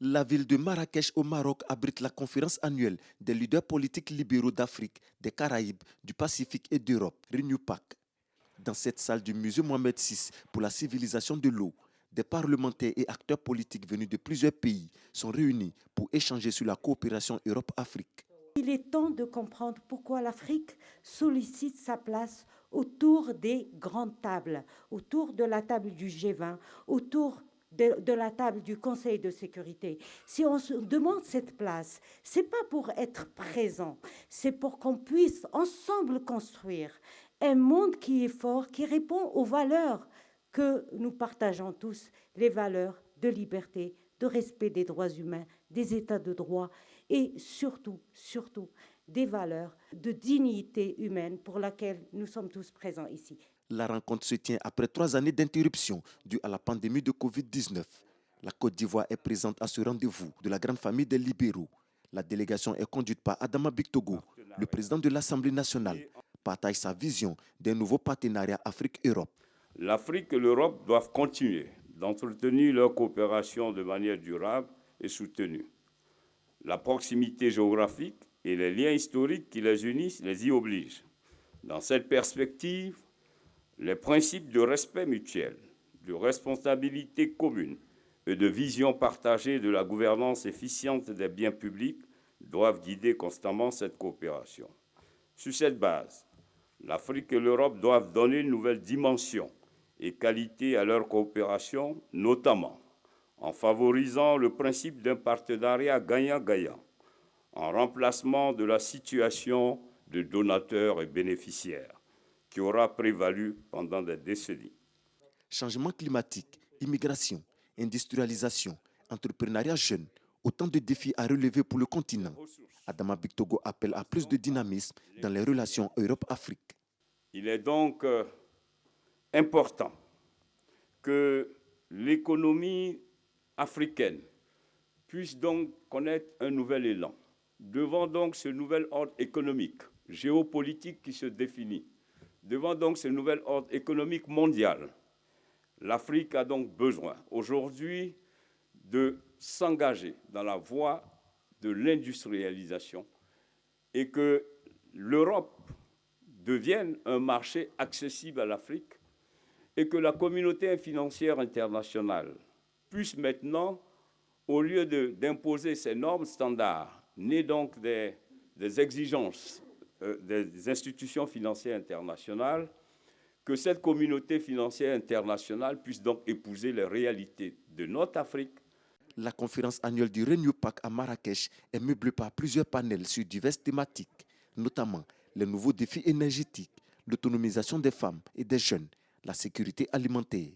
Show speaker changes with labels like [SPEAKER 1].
[SPEAKER 1] La ville de Marrakech au Maroc abrite la conférence annuelle des leaders politiques libéraux d'Afrique, des Caraïbes, du Pacifique et d'Europe, RENUPAC. Dans cette salle du musée Mohamed VI pour la civilisation de l'eau, des parlementaires et acteurs politiques venus de plusieurs pays sont réunis pour échanger sur la coopération Europe-Afrique.
[SPEAKER 2] Il est temps de comprendre pourquoi l'Afrique sollicite sa place autour des grandes tables, autour de la table du G20, autour de la table du Conseil de sécurité. Si on se demande cette place, c'est pas pour être présent, c'est pour qu'on puisse ensemble construire un monde qui est fort, qui répond aux valeurs que nous partageons tous, les valeurs de liberté, de respect des droits humains, des états de droit et surtout, des valeurs de dignité humaine pour laquelle nous sommes tous présents ici.
[SPEAKER 1] La rencontre se tient après 3 années d'interruption due à la pandémie de Covid-19. La Côte d'Ivoire est présente à ce rendez-vous de la grande famille des libéraux. La délégation est conduite par Adama Bictogo, le président de l'Assemblée nationale, partage sa vision d'un nouveau partenariat Afrique-Europe.
[SPEAKER 3] L'Afrique et l'Europe doivent continuer d'entretenir leur coopération de manière durable et soutenue. La proximité géographique et les liens historiques qui les unissent les y obligent. Dans cette perspective, les principes de respect mutuel, de responsabilité commune et de vision partagée de la gouvernance efficiente des biens publics doivent guider constamment cette coopération. Sur cette base, l'Afrique et l'Europe doivent donner une nouvelle dimension et qualité à leur coopération, notamment en favorisant le principe d'un partenariat gagnant-gagnant, en remplacement de la situation de donateur et bénéficiaire qui aura prévalu pendant des décennies.
[SPEAKER 1] Changement climatique, immigration, industrialisation, entrepreneuriat jeune, autant de défis à relever pour le continent. Adama Bictogo appelle à plus de dynamisme dans les relations Europe-Afrique.
[SPEAKER 3] Il est donc important que l'économie africaine puisse donc connaître un nouvel élan. Devant donc ce nouvel ordre économique, géopolitique qui se définit, devant donc ce nouvel ordre économique mondial, l'Afrique a donc besoin aujourd'hui de s'engager dans la voie de l'industrialisation et que l'Europe devienne un marché accessible à l'Afrique et que la communauté financière internationale puisse maintenant, au lieu d'imposer ces normes standards, nées donc des exigences des institutions financières internationales, que cette communauté financière internationale puisse donc épouser les réalités de notre Afrique.
[SPEAKER 1] La conférence annuelle du RENUPAC à Marrakech est meublée par plusieurs panels sur diverses thématiques, notamment les nouveaux défis énergétiques, l'autonomisation des femmes et des jeunes, la sécurité alimentaire.